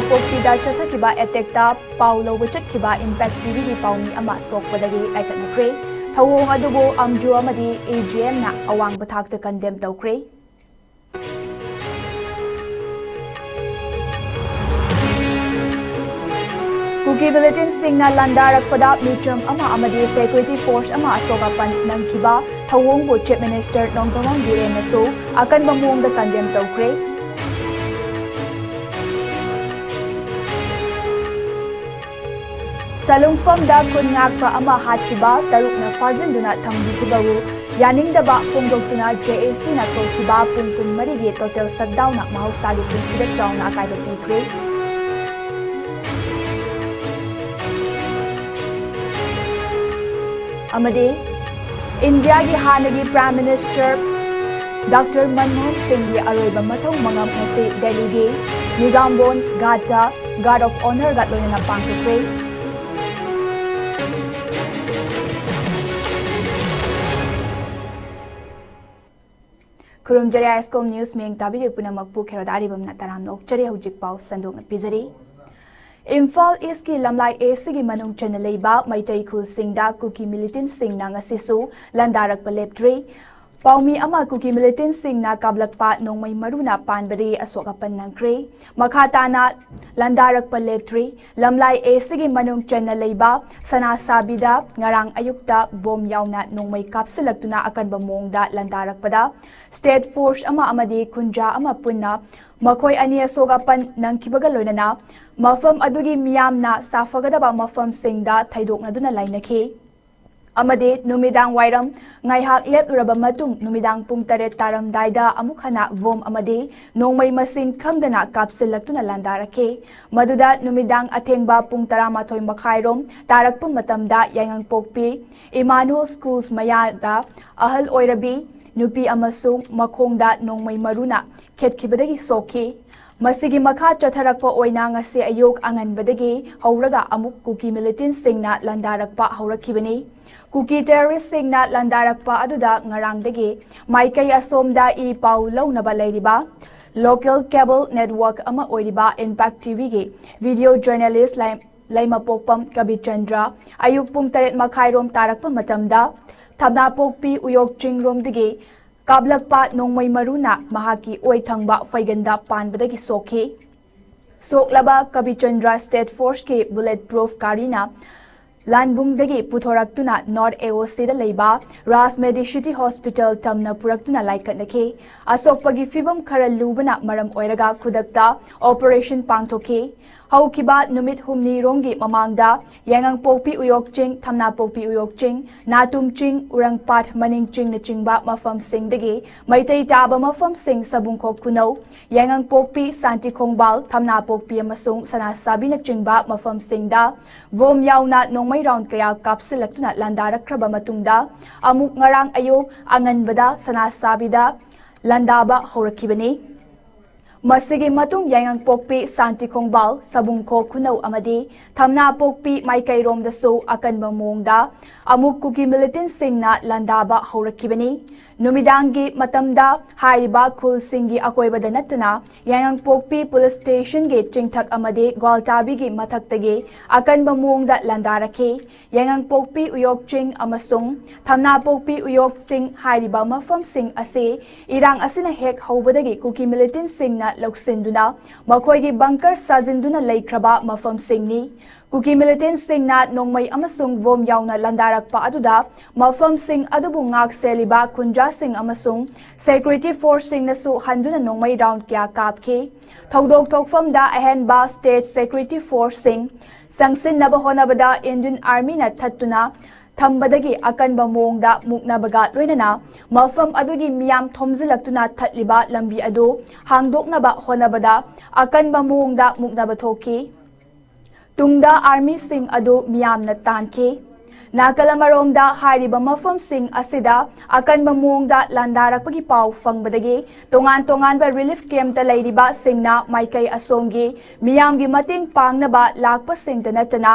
Pokpida Chathakiba Etekta Paulo Wichatkiba Impact TV Paumi Ama Sokpadagi Iconocray, Tawong Adubo Amju Amadi AGM na Awang Batakta condemn Daukray. Kuki Bulletin Singna Landarak Padap Mitram Ama Amadi Security Force Ama Sogapan Nangkiba, Tawong Bo Chief Minister Nongkamang Girenaso, Akan Bamung the condemn Daukray. Salungfam da kun ngakpa ama hatkiba taruk na fazin duna thangbikibaru yaning daba phongdoktuna JAC na tolkiba pungkun marigi total shutdown na mahausagi prinsida chawna kaiba pikre amade India gi hanagi Prime Minister Dr. Manmohan Singh gi aroiba mathau mangam hase Delhi gi Nigambon Gata Guard of Honor gatlona na pangkre Kurumjari ISCOM News Meng Tabi Punamakpu Kerodari Bam Nataram Nokchari Hujik Pau Sandok Pizari Imphal East ki Lamlai AC gi Manung Chanaleba Maitai Khul Singda Kuki Militant Singh na ngasisu Landarak Paleptre Paumi ama Kuki Militant Singh na kablakpa nongmai maruna panbadi asokapan nangkre makhatana Landarak Paleptre Lamlai AC gi Manung Chanaleba Sana Sabida ngarang ayukta bom yauna nongmai kapsilaktuna akan bamongda Landarak pada State Force ama amadi kunja ama punna makoi ani asogapan nangkibaga loinana mafam adugi miyamna safagadaba mafam singda thaidokna duna lainakhi amade numidang wairam ngaihak lepluraba matung numidang pung 8 taramdaida amukhana vom amade nongmai masin khangdana kapsilaktuna landarakhe maduda numidang athengba pung 12 makhairom tarakpu matamda yangang pokpi Emmanuel Schools mayada ahal oirabi Nupi amasung makhongda nongmai maruna khetkibadagi sokhi masigi makha chatharakpa oina ngase ayok anganbadagi hauraga amuk Kuki Militant Singna landarakpa haurakhibani Kuki terrorist Singna landarakpa aduda ngarangdagi maikai asomda I pau launaba leiriba local cable network ama oiriba Impact TV ge video journalist Laima Pokpam Kabichandra ayuk pung 8 makhairom tarakpa matamda Thabna Pokpi Uyok Chingrom digi Kablakpa Nongmai Maruna Mahaki Oithangba Faiganda Panbadagi Sokhi Soklaba Kabichandra State Force ki bulletproof karina Lanbung dagi Puthораktuna North AOC da leiba Ras Medicity Hospital tamna puraktuna laikatnake Asokpagi fibam khara lubana maram oiraga khudakta operation pangthoki Haukiba numit humni rongi mamangda yangang pokpi uyok ching thamna pokpi uyok ching natum ching urangpat maning ching na chingba mafam sing dagi maitai taba mafam sing sabungkho kunau yangang pokpi santi khongbal thamna pokpi amasung sana sabi na chingba mafam singda vom yauna nongmai round kaya kapsilaktuna landarakraba matungda amuk ngarang ayok anganbada sana sabida landaba horakibani Masigi matung yangang pokpi santi khongbal sabungkho kunau amadi thamna pokpi maikai rom da so akan mamongda amuk Kuki Militant Singna landaba horakibani numidangi matamda hairiba khul singi akoibada natna yangang pokpi police station ge chingthak amadi gwaltabi gi mathaktagi akan mamongda landarakhe yangang pokpi uyok ching amasung thamna pokpi uyok sing hairiba mafam sing ase irang asina hek hobadagi Kuki Militant Singna Loksinduna Makoigi bunker Sajinduna Laikraba Mafam Singni Kuki Militant Singna Nongmai Amasung Vom Yauna Landarakpa Aduda Mafam Sing Adubu Ngak Seliba Kunja Sing Amasung Security Force Sing Nasu Handuna Nongmai Round Kya Kapki Thaudok Tokfamda Ahenba State Security Force Sing Sangsin Nabahonabada Indian Army na Thatuna Thambadagi akan bamongda muknabaga loinana mafam adugi miyam thomzilaktuna thatliba lambi adu hangdoknaba honabada akan bamongda muknabathoki tungda army sing adu miyamna tanki Nakalamaromda hairiba mafam sing asida akan bamongda landarakpagi pau fangbadagi tongan ba relief camp ta leiriba singna maikai asongi miyamgi mating pangnaba lakpa singta natana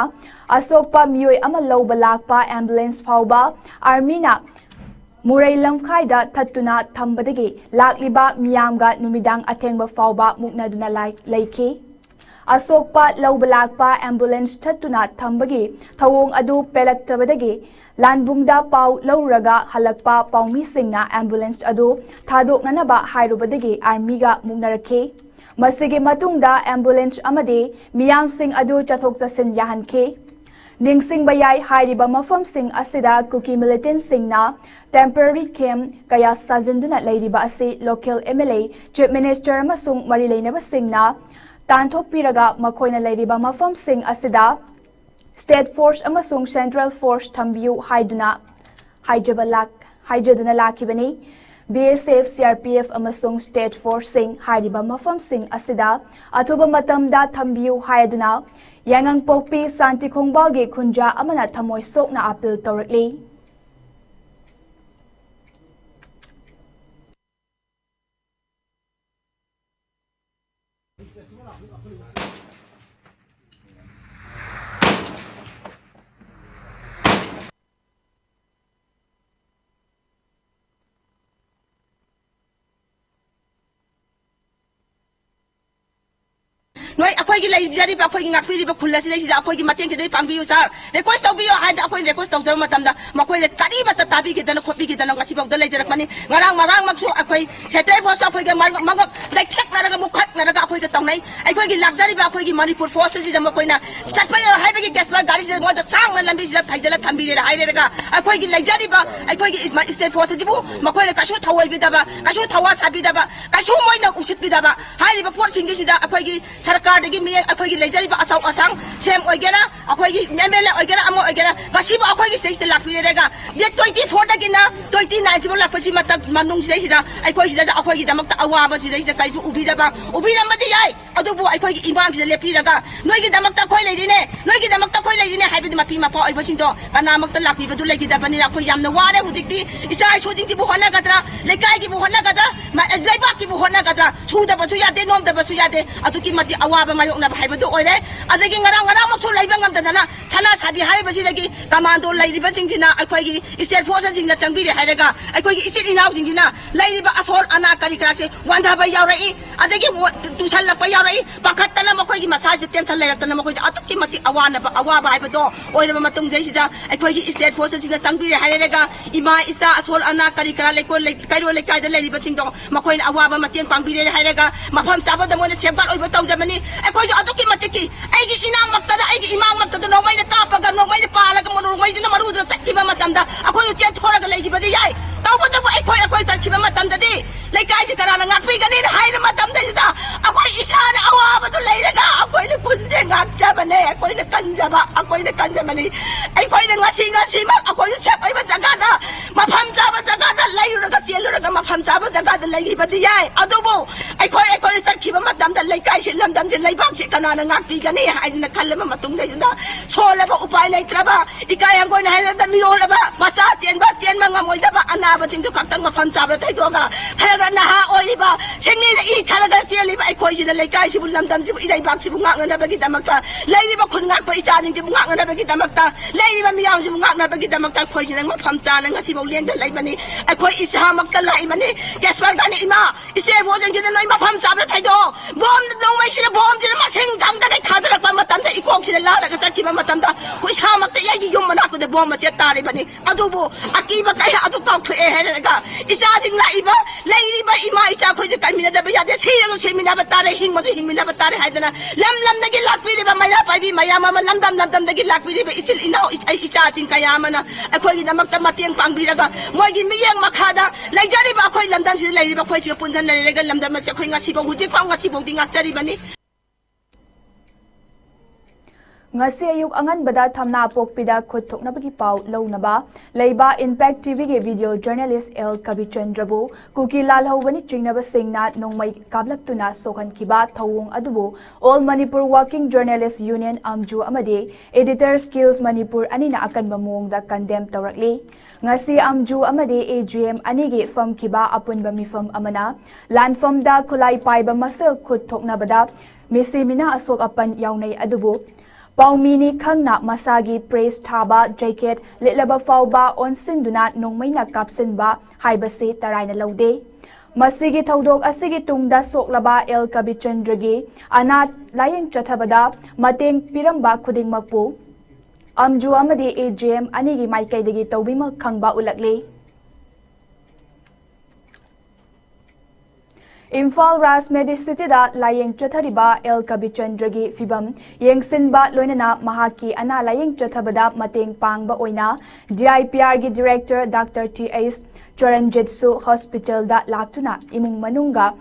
asokpa miyoi ama lawba lakpa ambulance phauba armina Murai lamkhaida thattuna thambadagi lakliba miyamga numidang athengba phauba muknaduna laiki asokpa laubalakpa ambulance thattuna thambagi thawong adu pelaktabadagi lanbungda pau lauraga halakpa paumi singna ambulance adu thadoknanaba hairubadagi army ga muknarakhe masige matungda ambulance amade miyam sing adu chathok chasin yahankhe ningsing bayai hairiba mafam sing asida kuki militant singna temporary camp kaya sajinduna leiriba asi local MLA chief minister amasung mari leinaba singna tanthokpiraga makoina leiriba mafam sing asida state force amasung central force thambiu haijaduna lakibani BSF CRPF amasung state force sing hairiba mafam sing asida athuba matamda thambiu haiduna yangang pokpi santi khongbalge khunja amana thamoi sokna appeal tawrakli Noi akhoi gi lai jari ba akhoi gi ngak piri ba khulla si lai si akhoi gi mateng ki dei pangbi yu sar request to biyo ha akhoi request to matam da makhoi le kari ba ta tabi ki dana khopi ki dana ngasi bok da lai jarak mani marang maksu akhoi setai force akhoi ga mangok lai thek na raga mukhat na raga akhoi ga tawnai akhoi gi lak jari ba akhoi gi manipur force si jama koi na chatpa yo hai ba gi gaswar gari si mo da sang na lambi si da phaijala thambi re hai re raga akhoi gi lai jari ba akhoi gi state force jibu makhoi le kashu thawai bi da ba kashu thawa sabi da ba kashu moi na usit bi da ba hai ri ba force sing si da akhoi gi sarkar dagi mi akhoi gi lejari ba asau asang sem oigena akhoi gi MLA oigena amo oigena gasiba akhoi gi stage la pire rega de 24 dagi na 29 jibo la pasi mata manung stage da akhoi si da akhoi gi damak ta awa ba si da kai ubi da ba ubi na madi yai adu bu akhoi gi imam si le pire rega noi gi damak ta khoi leidi ne noi gi damak ta khoi leidi ne haibi ma pi ma pa oi ba sing to kana mak ta la pi ba du legi da bani ra khoi yam na ware hujik ti isa so jing ti bu hona gadra le kai gi bu hona gadra ma jai ba ki bu hona gadra chu da ba su ya de nom da ba su ya de atu ki mati awa ba mayok na hai ba do oi re adagi ngarang mak so lai ba ngam da na sana sabi hai ba si dagi commando lai ri ba jing jina akhoi gi state force jing na changbi re hai rega akhoi gi isit inaw jing jina lai ri ba asol ana kari kra se wanda ba yaw rai adagi tusal la pa yaw rai pakhat ta na makhoi gi massage tension lai ta na makhoi atu ki mati awa ba hai ba do oi re ba matung jai si da akhoi gi state force jing na changbi re hai rega ima isa asol ana kari kra lai ko lai kai ro lai kai da lai ri ba jing do makhoi na awa ba mateng pangbi re hai rega mafam saba da mo na sefgar oi ba taw jamani akhoi jo atu ki mati ki ai gi inang makta da ai gi imang makta da no mai na ka pa ga no mai na pa la ga mo no mai na maru da chakti ba matam da akhoi jo chen thora ga lai gi ba di yai taw ba da akhoi sa ki ba matam da di lai kai si kara na ngak pi ga ni hai na matam da da akhoi isa na awa ba tu lai ga akhoi na kun je ngak ja ba ne akhoi na kan ja ba ni akhoi na ngasi ma akhoi jo chep ai ba jaga da mafam ja ba jaga da lai ru ga siel ru ga mafam ja ba jaga da lai gi ba di yai adu bo akhoi sa ki ba matam da lai kai si lam dam je lai bak si kana na ngak pi ga ni hai na khal ma matung da da so la ba upai lai tra ba ikai ang koi na hai da mi ro la ba masa chen ma ngamoi da ba ana ba jing tu kak tang mafam ja ba thai do ga khara na ha oi ri ba chengni da i khala ga siel li ba akhoi si da lai kai si bu lam dam si bu i dai bak si bu ngak na ba gi da mak ta lai ri ba khun ngak ba i cha jing ji bu ngak na ba gi da mak ta lai ri ba mi yaw si bu ngak na ba gi da mak ta khoi si na mafam ja na ngasi bo leng da lai ba ni akhoi isa mak ta lai ma ni gaswar ga ni ima ise bo jing ji na noi mafam ja ba thai do bom no mai si na bom ji na ma sing dang da kai thadar pa matam da ikok si la ga sakki ba matam da hui sa mak ta yai gi yum mana ko de bom ma che ta ri ba ni adu bo aki ba kai adu ka thu e he ga isa jing lai ba lai ri ba ima isa khoi je kan mi na da ba ya de si ga si mi na ba ta re hing mi na ba ta re hai da na lam da gi lak pi ri ba mai na pai bi maya ma lam dam da gi lak pi ri ba isil inau isa jing kaya ma na akhoi gi da mak ta mateng pang bi ra ga moi gi mi yang makha da lai jari ba akhoi lam dam si lai ri ba khoi si pun jan lai ga lam dam ma se khoi nga si ba hu je pa nga si bo ding ngak chari ba ni ngasi ayuk angan bada thamna pokpida khut thoknabagi pau lounaba leiba Impact TV ge video journalist L Kabichendrabu kuki lal hobani chingnaba singna nongmai kablaktuna sokhan kiba thawung adubu All Manipur Working Journalist Union amju amade Editor Skills Manipur anina akanba mongda condemn tawrakli ngasi amju amade AGM anige fam kiba apunba mifam amana landfam da khulai paiba masel khut thoknabada misimina asok apan yaunai adubu Paumini khangna masagi praise thaba jacket litlaba fauba on sinduna nongmaina kapsinba haibase taraina laude Masigi thaudok asigi tungda soklaba El Kabichandragi ana layeng chathabada mateng piramba khudingmakpu amju amadi AGM anigi maikaidagi tawbima khangba ulakle. Imphal Ras Medicity da layeng chathariba El Kabichandragi fibam yengsinba loinana mahaki ana layeng chathabada mateng pangba oina DIPR gi Director Dr. T.S. Charanjitsu Hospital da laktuna imung manunga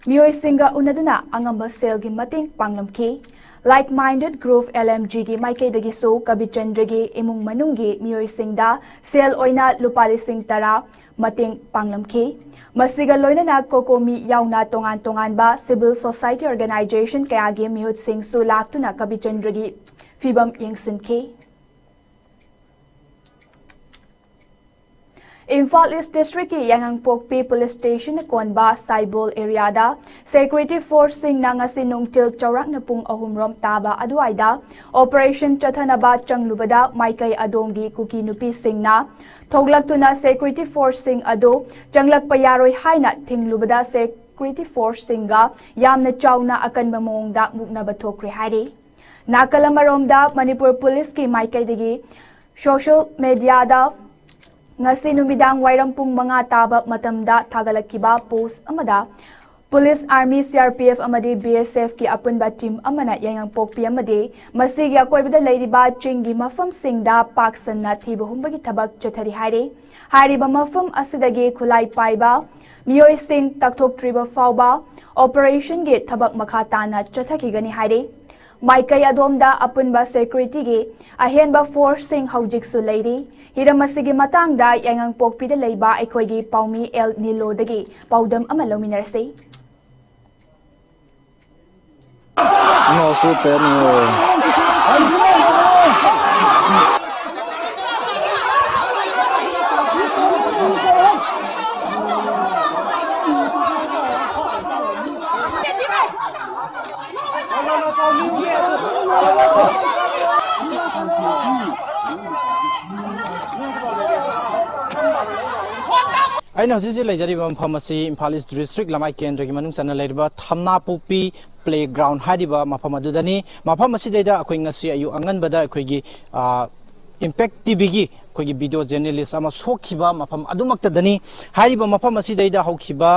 miyoi singa unaduna angamba sel gi mateng panglamki. Like-minded group LMG gi maikaidagi so Kabichandragi imung manungi miyoi singda sel oina lupali sing tara mateng panglamki. Masiga loinana kokomi yauna tongan ba civil society organization kayagi mihut sing su laktuna Kabichandragi fibam yengsinki. Imphal East District ki Yanghangpokpi Police Station konba Saibol area da security force sing nangasi nungtil chawrak na pung ahumrom taba aduaida operation chathanaba changlubada maikai adongi kuki nupi singna thoglaktuna security force sing ado changlak payaroi haina thinglubada security force singa yamna chawna akanba mongda mukna bathokre hairi nakalamarom da Manipur police ki maikai dagi social media da ngasi numidang wairam pung mga taba matamda thagalakiba post amada police army CRPF amadi BSF ki apunba team amana Yanghangpokpi amadi masigi akoibada leiriba chingi mafam singda paksanna thiba humbagi thabak chathari hairiba mafam asidagi khulai paiba miyoi sing takthok triba fauba operation ge thabak makha tana chathakigani hairi Maikai adomda apunba security gi ahenba force sing haujik su leiri hiramasigi matangda Yanghangpokpi da leiba aikoigi paumi El Nilo dagi paudam ama lominarse No super Aina hojise lejari bam pharmacy Imphal East District lamai kendra gi manung sana leiba Thamnapokpi playground hadiba mafam adudani mafam asideda akhoi ngasi ayu anganbada akhoi gi impact TV gi akhoi gi video journalist ama sokhiba mafam adumakta dani hariba mafam asideda hokhiba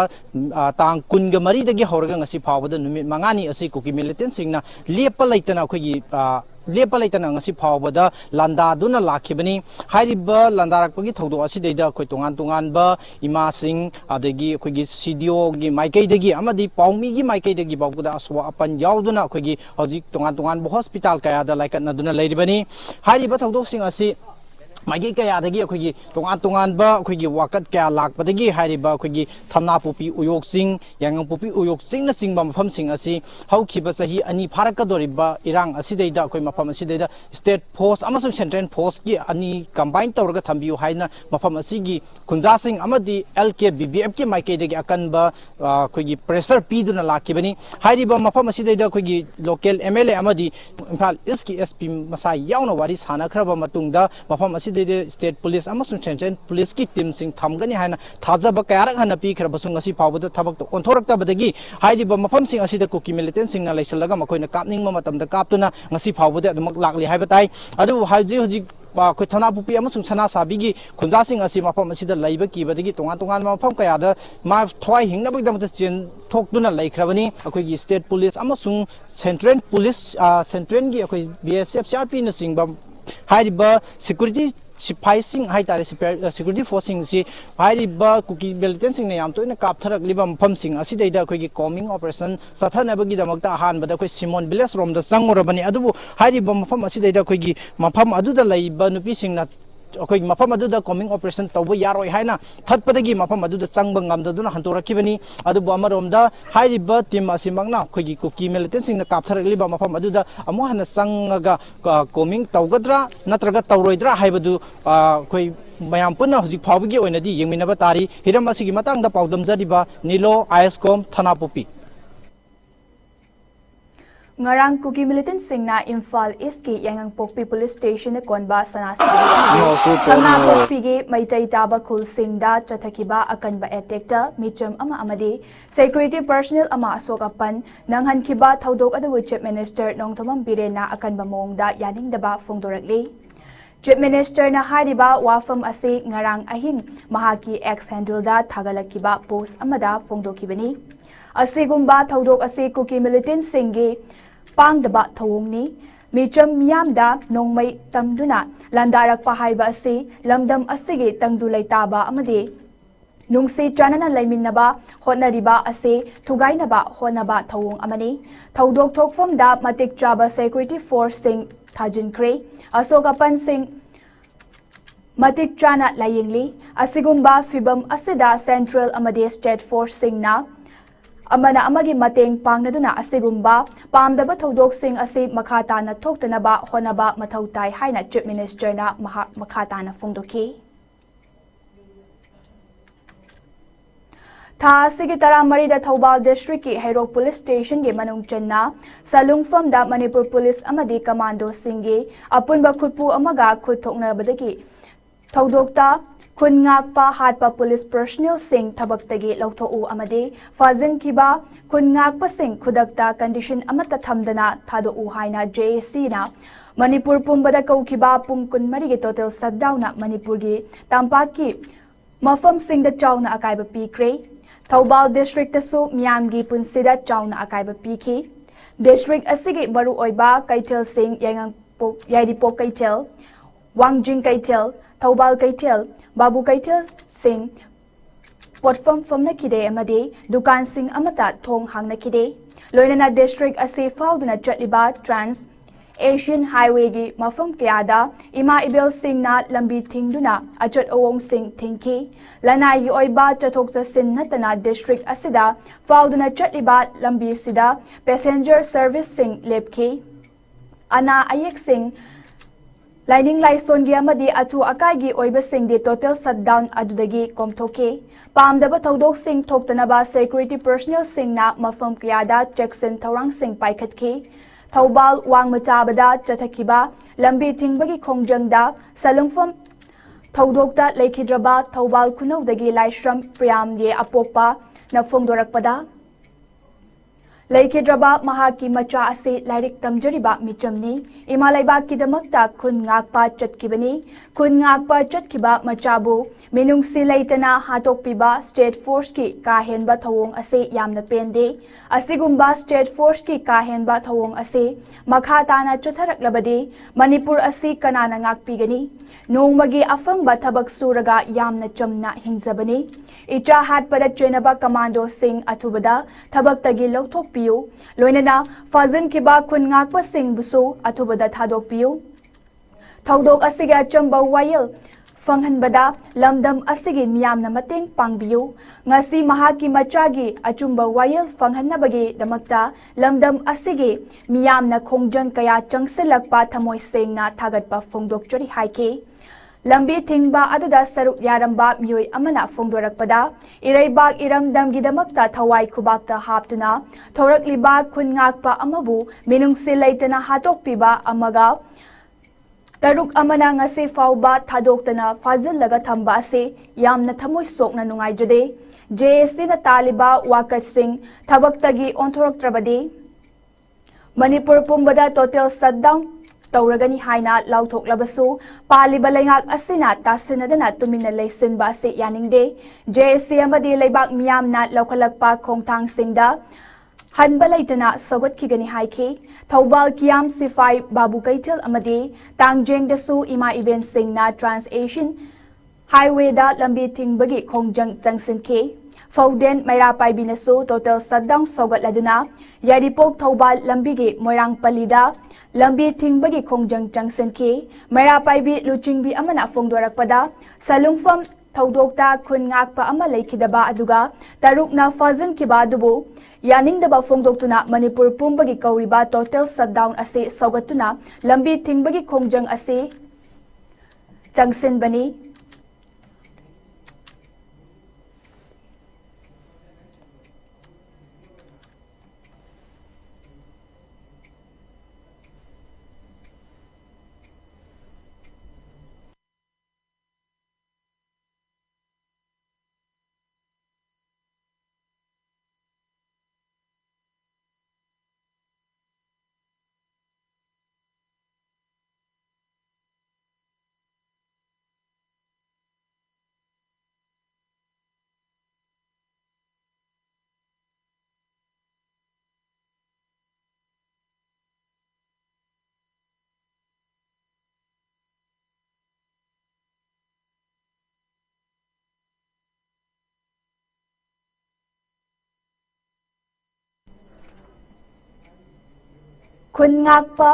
tang kunga mari dagi horaga ngasi phawbada numit mangani asi kuki militant singna lepa laitana akhoi gi lepa laitana ngasi phawbada landa duna lakhibani hariba landarakpagi thaudo asideda akhoi tongan ba ima sing adagi akhoi gi CDO gi maikai dagi amadi paumi gi maikai dagi bawda aswa apan yauduna akhoi gi hojik tongan ba hospital kaya da laikatna duna leiribani hariba thaudo sing asi Magi kaya dagi akhoi tongan ba akhoi wakat kaya lakpadagi hariba akhoi Thamnapokpi uyoksing Yanghangpokpi uyoksing na singba mafam sing asi haukiba sahi ani pharakadoriba irang asidaida akhoi mafam asidaida state force amasung central force ki ani combine tawraga thambiu haina mafam asigi khunja sing amadi LK BBF ki maikai dagi akanba akhoi pressure piduna lakibani hariba mafam asidaida akhoi local MLA amadi Imphal East ki SP masai yauna wari sana khraba matungda mafam asida state police amasung central police ki team sing thamgani haina thajaba kayarak hana pi khrabasung asi phawbada thabak to onthorakta badagi haidiba mafam sing asida kuki militant sing na laisalaga makoina kapningma matamda kaptuna ngasi phawbada adumak lakli haibatai adu haji khoi Thamnapokpi amasung sana sabigi khunja sing asi mafam asida laiba kibadagi tongan mafam kayada ma thwai hingnabagdamata chen thokduna laikhrabani akhoi gi state police amasung central police central gi akhoi BSF CRP na singba haidiba security Sipai sing hai tare security forcing si haiba kuki militant sing ne yam toina kaptharak liba mafam sing asidaida akhoi combing operation sathanabagi damakta ahanbada akhoi Simon Village rom da sangorabani adubu haiba mafam asidaida akhoi mafam aduda laiba nupi singna akhoi mafam aduda combing operation tawba yaroi haina thatpadagi mafam aduda changba ngamdaduna hantorakibani adubu amaromda haiba team asimangna akhoi kuki militant sing na kaptharak liba mafam aduda amu hana sangaga combing tawgadra natraga tawroidra haibadu akhoi mayam punna hojik phawbagi oinadi yengminaba tari hiram asigi matangda paudam jariba Nilo ISCOM Thamnapokpi ngarang Kuki militant singna Imphal East ki Yanangpokpi police station na konba sanasi Thamna Pokpi gi maitai taba khul singda chathakiba akanba attack micham ama amadi security personnel ama asokapan nanghankiba thodok adu chief minister Nongthomam Birena akanba mongda yaningdaba fongdorakli Chief Minister na hariba wafam ase ngarang ahing mahaki ex handle da thagalakiba post amada fongdokibani asigumba thodok ase Kuki militant singi pangdaba thawongni micham miyamda nongmai tamduna landarak pahaiba ase lamdam asige tangdulai taba amade nungsi chanana laiminaba hotnariba ase thugainaba honaba thawong amani thodok thokfamda matik chaba security force sing thajinkre asokapan sing matik chana layingli asigumba fibam asida central amade state force singna amana amagi mateng pangnaduna asigumba pamdaba thodok sing ase makhata na thoktanaba honaba mathautai haina chief minister na makhata na fongdoki Tha sigi tara marida Thoubal district ki Hairok police station ge manung chenna salungfam da Manipur police amadi commando singe apunba khutpu amaga khut thokna badagi thodokta khun ngakpa hatpa police personnel sing thabaktagi lauthou amade fazin kiba khun ngakpa sing khudakta condition amata thamdana thadou haina JAC na Manipur pumbada kaukiba pungkun mari ge total shutdown na Manipur ge tampak ki mafam sing da chawna akaiba pikre Thoubal district tasu miyamgi punsida chawna akaiba pikhi district asigi baru oiba kaitel sing yaidipok kaitel wangjing kaitel Thoubal kaitel Babu kaitel sing potfam famna kide amade dukan sing amata thong hangna kide loinana district ase fauduna chatliba trans Asian highway gi mafam kayada ima ibel sing na lambi thingduna achat awong sing thingki lanai gi oiba chathok sin natana district asida fauduna chatliba lambi sida passenger service sing lepki ana ayek sing Lining Laison gi amadi atu akai gi oiba sing de total shutdown adudagi komthoke pamdaba thodok sing thoktanaba security personnel sing na mafam kayada Jackson Thorang sing paikhatki Thoubal wangmachabada chathakiba lambi thingbagi khongjangda salungfam thodokta lekhidraba Thoubal kunaudagi laishram priyam ye apokpa na fongdorakpada Laikidraba mahaki macha ase lairik tamjariba michamni imalaiba kidamakta khun ngakpa chatkibani khun ngakpa chatkiba machabu minungsi laitana hatokpiba state force ki kahenba thawong ase yamna pende asigumba state force ki kahenba thawong ase makhatana chotharaklabadi Manipur ase kanana ngakpigani nongmagi afangba thabak suraga yamna chamna hingjabani icha hatpada chenaba commando sing athubada thabak tagi lauthok piu loinana fazin kiba khun ngakpa sing busu athubada thadok piu thodok asiga chamba wayel fanghanbada lamdam asigi miyamna mateng pangbiu ngasi mahaki machagi achumba wayel fanghanabagi damakta lamdam asigi miyamna khongjang kaya changselakpa thamoi sengna thagatpa fongdok chori haike lambi thingba aduda saruk yaramba miyoi amana fongdorakpada iraibak iramdamgi damakta thawai khubakta haptuna thorakliba khungakpa amabu minungsi laitana hatokpiba amaga taruk amana ngasi fauba thadoktana fazillaga thamba ase yamna thamoi sokna nungaijade JAC na taliba wakat sing thabaktagi onthoroktrabadi Manipur pumbada total shutdown Tauragani haina lauthok labasu paliba laingak asina tasinadana tumina laysin ba se yaningde JAC amadi laibak miyamna laukhalakpa khongthang singda hanbalaitana sagot khigani haiki Thoubal kiam sifai babu kaitel amadi tangjeng dasu ima event singna trans Asian highway da lambi thingbagi khongjang changsin ke Fauden Maira Paibinasu total shutdown sogat laduna Yadipok Thoubal lambigi moirang palida lambi thingbagi khongjang changsen ki Maira Paibi luchingbi amana fongdorakpada salungfam thodokta khun ngakpa ama leikidaba aduga tarukna fazin kiba dubu yaningdaba fongdoktuna Manipur pumbagi kauriba total shutdown ase sogatuna lambi thingbagi khongjang ase changsen bani Khun ngakpa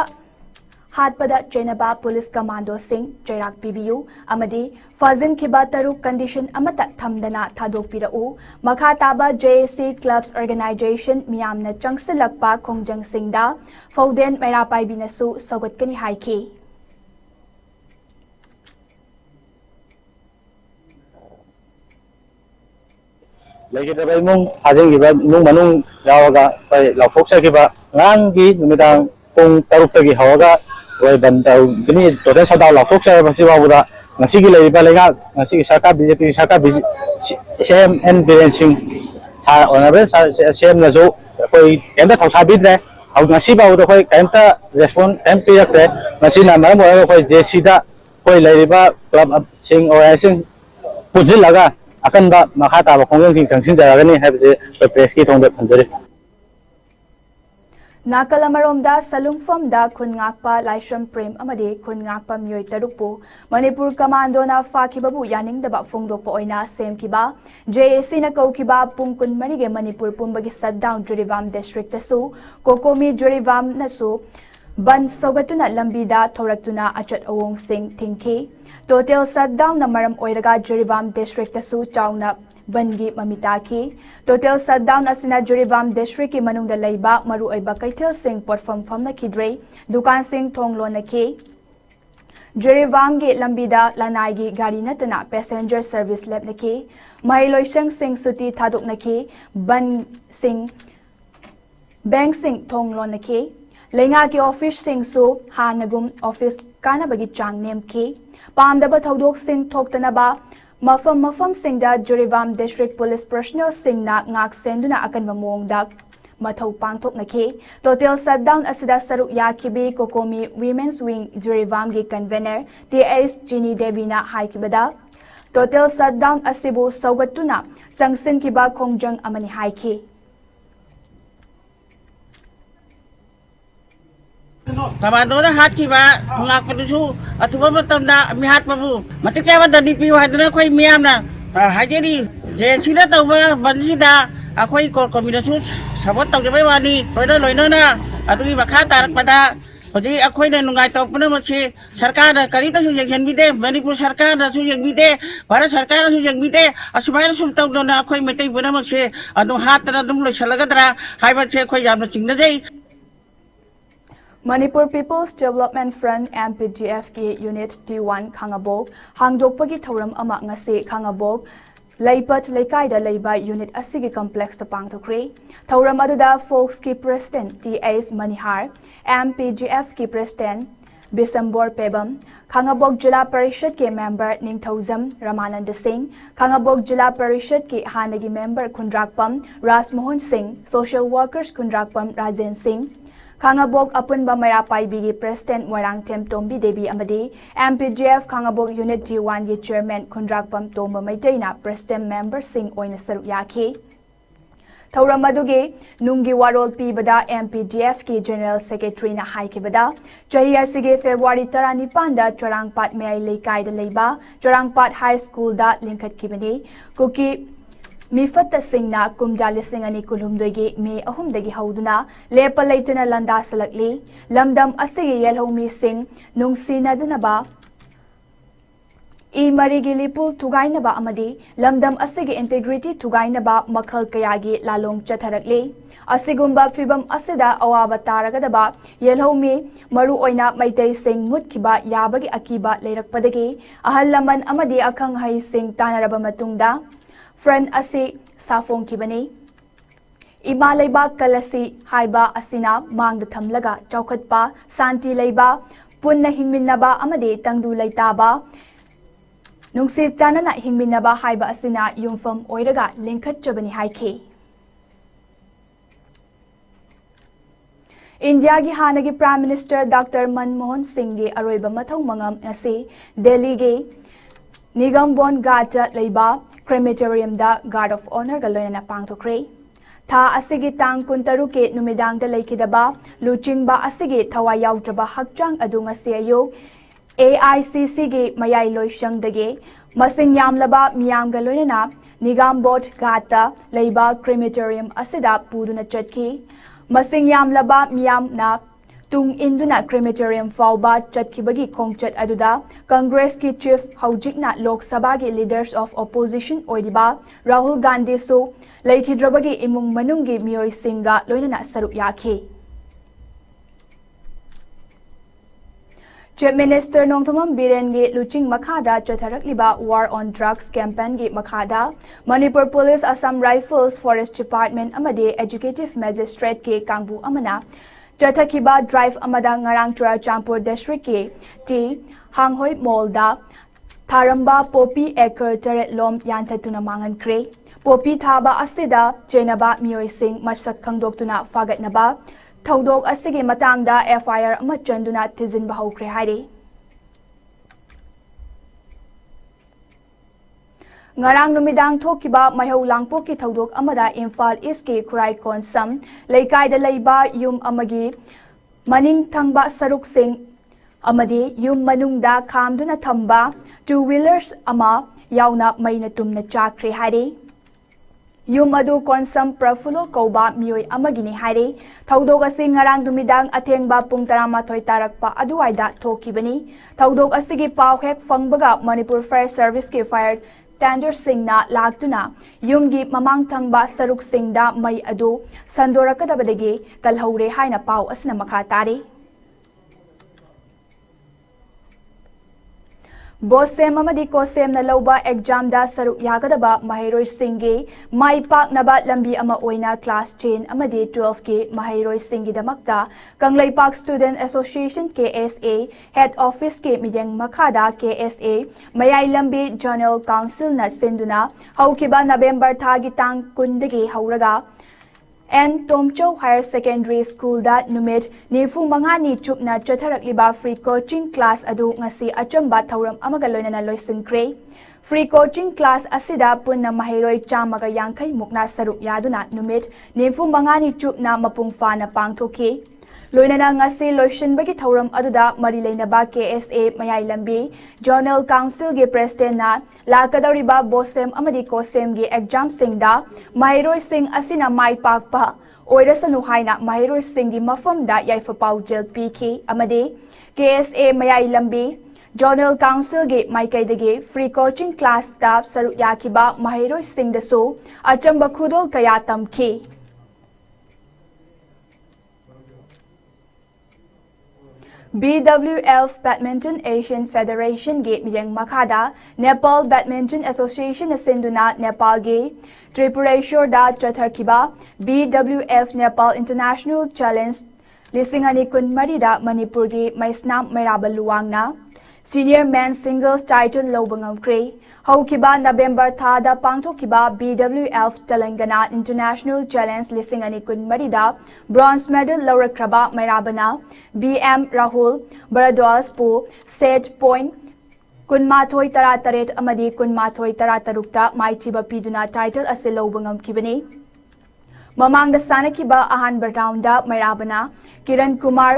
hatpada chenaba police commando sing chairak pibiyu amadi fazin khiba taruk condition amata thamdana thadok pirau makha taba JAC clubs organization miyamna changsilakpa khongjang singda Fauden Mera Paibinasu Sogotkani Haiki Lagi dapat mung hajing kita mung manung jawaga pai laufok sa kita ngang di numidang kung taruk tagi hawaga pai bantau gini total sa laufok sa masih bawa nasi gila iba lenga nasi saka BJP saka CM balancing sa orang apa CM nazo pai kenta thau sabit deh au nasi bawa pai kenta respon MP yak deh nasi nama orang pai JC da pai lagi iba club sing orang sing pujil laga akan ba makata ba khongjang sing thangsin daragani haibse press ki thongbe phanjari Nakalamaromda salungfamda khun ngakpa laishram prem amade khun ngakpa myoi tarukpu Manipur commando na fakibabu yaningdaba phongdokpa oina semkiba JAC na kaukiba pungkun marige Manipur pumbagi shutdown Jurivam district tasu kokomi Jurivam nasu ban sogatuna lambida thoraktuna achat awong sing thingki total shutdown na maram oiraga Jurivam district tasu chauna bangi mamitaki total shutdown asina Jurivam district ki manungda leiba maru oiba kaithel sing porfam famna kidre dukan sing thonglo na ki Jurivam ge lambida lanai gi gari natana passenger service lab na ki mahiloisang sing suti thadok na ki ban sing bank sing thonglo na ki lenga ki office sing su hanagum office kana bagi chang nem ki pamdaba thodok sing thoktanaba mafam singda Jurivam district police personnel singna ngak senduna akan mamongda mathau pangthok nakhi total shutdown asida saruk yakibi kokomi women's wing Jurivam gi convener TS Jini Devina haikibada total shutdown asibu saugatuna sangsin kiba khongjang amani haiki Commando na hat ki ba ngak pa dusu atuba matam na mi hat pa bu matik kaya da DP hadna khoi miam na hajeri je sina taw ba bansi da akhoi ko kombinasyon sabot taw bai wani loina na atu gi bakha tarak pada hoji akhoi na nungai taw puna machi sarkar na kari ta su yeng bide Manipur sarkar na su yeng bide Bharat sarkar na su yeng bide asumai na sum taw na akhoi metai puna machi anu hat na dum lo salagadra haiba che khoi jam na chingna jai Manipur People's Development Front MPGF ki Unit T1 Khangabok hangdokpagi thoram ama ngase Khangabok Laipat Laikai da Laiba Unit Asigi Complex ta pangthokre thoram aduda Folks ki President TS Manihar MPGF ki President Bisambor Pebam Khangabok Jila Parishad ke member Ningthauzam Ramanand Singh Khangabok Jila Parishad ki hanagi member Khundrakpam Rasmohan Singh Social Workers Khundrakpam Rajen Singh Khangabok Apunba Mera Paibigi President Warang Tem Tombi Devi Amadi MPGF Khangabok Unit G1 gi Chairman Khundrakpam Tomba Maitaina President Member Singh Oina Saruk Yaki Thauram adugi nungi warol pibada MPGF ki General Secretary na haikibada chahi asigi February 19 da Chorangpat Mayai Laikai da Leiba Chorangpat High School da linkat kibani kuki Mifata Singna Kumjali Singani Kulumdogi May Ahumdagi Hauduna Lepa Laitana Landa Salakli Lamdam Asigi Yelhomi Singh Nungsina Danaba E Marigilipul Tugainaba Amadi Lamdam Asigi Integrity Tugainaba Makal Kayagi Lalong Chatharakli Asigumba Fibam Asida Awaba Taragadaba Yelhomi Maru Oina Maitay Singh Mutkiba Yabagi Akiba Leirakpadagi Ahalaman Amadi Akang Hai Singh Tanaraba Matungda Friend asi safong kibani Ima leiba kalasi haiba asina mangda thamlaga chaukhatpa santi leiba punna hingminnaba amadi tangdu leitaba nungsi chanana hingminnaba haiba asina yumfam oiraga linkhatchabani haiki India gi hanagi Prime Minister Dr. Manmohan Singh gi aroiba mathau mangam ngasi Delhi gi Nigambon Gata leiba Crematorium da Guard of Honor galoina pangthokre tha asigi tang kuntaru ke numidang da leikidaba luchingba asigi thawa yautraba hakchang adunga seyo AICC gi mayai loishang dage masing yamlaba miyam galoina Nigambot Gata leiba Crematorium asida puduna chatki masing yamlaba miyam na tung induna crematorium fauba chatkibagi khongchat aduda Congress ki chief haujikna Lok Sabha gi leaders of opposition oidiba Rahul Gandhi so laikhidrabagi imung manungi miyoi singa loinana saruk yakhi Chief Minister Nongthomam Biren gi luching makhada chatharak liba war on drugs campaign gi makhada Manipur Police Assam Rifles Forest Department amade Executive Magistrate ke kangbu amana chathakiba drive amada ngarang Churachandpur district ke T Hanghoi Molda Tharamba Poppy Acre Teret Lom Yanthatuna mangan kre Poppy thaba asida chenaba miyoi sing masak khangdoktuna fagatnaba Thaudok asigi matangda FIR ama chanduna tizin bahokre hairi Ngarang numidang thokiba maihau langpo ki thaudok amada Imphal East ki Khurai Konsam leikai da leiba yum amagi maning thangba saruk sing amadi yum manungda khamduna thamba two wheelers ama yauna maina tumna chakre hairi Yum adu konsam prafulo kauba miyoi amagini hairi thaudok asi ngarang dumidang athengba pung 12 tarakpa aduwaida thokibani thaudok asigi paw hek fangbaga Manipur Fire Service ki fire tender singna laktuna yumgi mamang thangba saruk singda mai adu sandorakadabadagi kalhaure haina paw asna makha tari Bosem amadi kosem na lauba exam da saruk yagadaba Mahairoi Singhi mai pak naba lambi ama oina class 10 amadi 12 ke Mahairoi Singhi damakta Kanglai Park Student Association KSA Head Office ke Mideng Makhada KSA Mayai lambi Journal Council na sinduna haukiba November thagi tang kundagi hauraga and Tomchow Higher Secondary School da numit nifu mangani chupna chatharak liba free coaching class adu ngasi achamba thauram amaga loinana loisinkre free coaching class asida punna Mahairoi chamaga yankai mukna saruk yaduna numit nifu mangani chupna mapung fana pangthoki loinana ngasi loisinbagi thauram aduda mari leinaba KSA Mayai lambi Journal Council ge President na lakadariba bosem amadi kosem ge exam singda Mahairoi Singh asina mai pakpa oirasanu haina Mahairoi Singh gi mafamda yaifa paujel piki amadi KSA Mayai lambi Journal Council ge maikaidagi free coaching class staff saru yakiba Mahairoi Singh daso achamba khudol kaya tamki BWF Badminton Asian Federation ge miyang makhada Nepal Badminton Association asinduna Nepal ge Tripureshwar da chatharkiba BWF Nepal International Challenge lisingani kun marida Manipur ge maisnam mairaba luwangna Senior Men's Singles title lobangam haukiba November thada pangthokiba BWF Telangana International Challenge lisingani kun marida bronze medal lawrakraba mairabana BM Rahul Bharadwaj pu set point kunmathoi tarataret amadi kunmathoi taratarukta maichiba piduna title ase lobangam kibani mamangda sanakiba ahanba rounda mairabana Kiran Kumar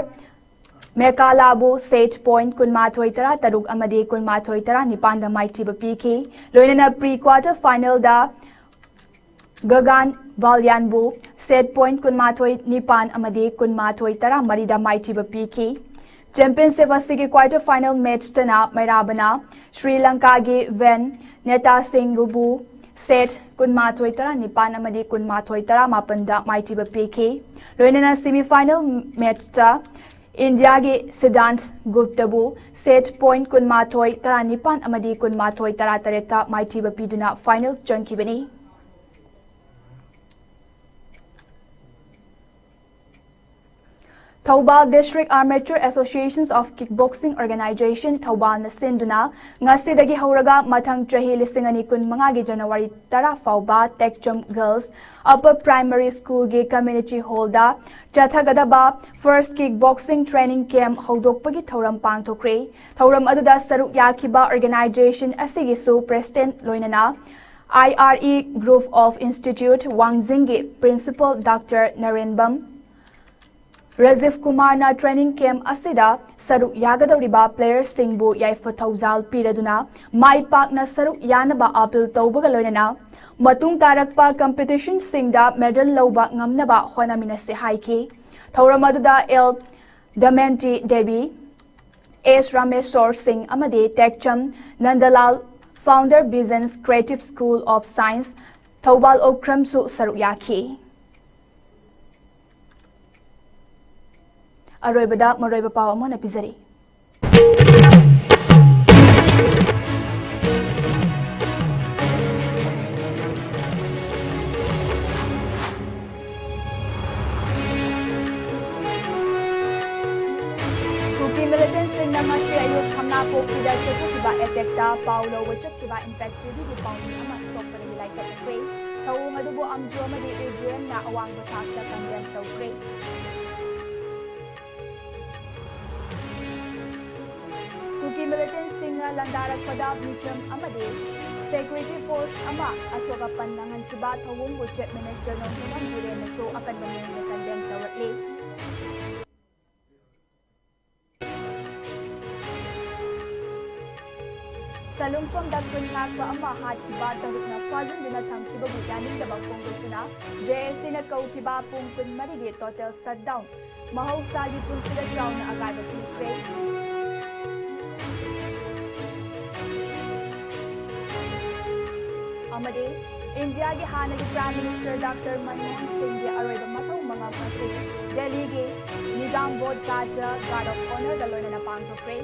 Mekalabu set point kunmathoi tara taruk amadi kunmathoi tara nipanda maitiba piki loinana pre-quarter final da Gagan Valyanbu set point kunmathoi nipan amadi kunmathoi tara marida maitiba piki championship asigi quarter final match tana mairabana Sri Lanka gi Ven Neta Singhubu set kunmathoi tara nipan amadi kunmathoi tara mapanda maitiba piki loinana semi final match ta India ge Siddhant Guptabu set point kunmathoi tara nipan amadi kunmathoi tara tareta maithiba piduna final chankibani Thoubal District Amateur Associations of Kickboxing Organization Thoubal na sinduna ngasidagi hauraga mathang chahi lisingani kun mangagi January tara fauba Techchum Girls Upper Primary School ge Community Hall da chathagadaba first kickboxing training camp hodokpagi thauram pangthokre thauram aduda saruk yakiba organization asigi su president loinana IRE Group of Institute Wangjing ge Principal Dr. Narenbam Rajiv Kumar na training camp asida saruk yagadawriba players singbu yaifa thauzal piraduna mai pak na saruk yanaba appeal tawbaga loinana matung tarakpa competition singda medal lawba ngamnaba honaminase haiki thauram aduda L Damayanti Devi, S. Rameshwar Singh amadi Tekcham Nandalal, Founder Business Creative School of Science, Thoubal Okram su saruk yaki. Aroibada maroiba paw amona pizari. Militant Singh Namasi Ayuk Hamna Pokida Chatukiba Etekta, Paulo Wachukiba Infected the Pound Nama Sopra like a free, Taumadubo Amjoma the Adrian Na Awang the Tasta Condemn to free. Cookie Militant Singer Landara Padab Mitram Amade, Security Force Ama, Asoka Pandangan Kiba, Tawum, which Minister no human Gure so up and the condemned directly. Salungfam Dakun Nakpa Ama Hat Kiba Tarukna Fazan Dina Tankiba Butani the Bakongutuna, JSC na Kaukiba Pungpun Marigi total shutdown, Maho Sagi Punsida Town Agada Pray. Amade, India Gihana Prime Minister Dr. Manmohan Singh Arreba Mato Manga Pasi, Delhi Nizam Board Kaja, Guard of Honor, the Lorna Panto Pray.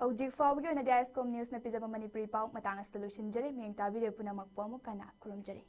Hojik fawgi na ISCOM news na pizza Manipuri pau matangas solution jari miyang tabi de puna magpo mo kana kurum jari.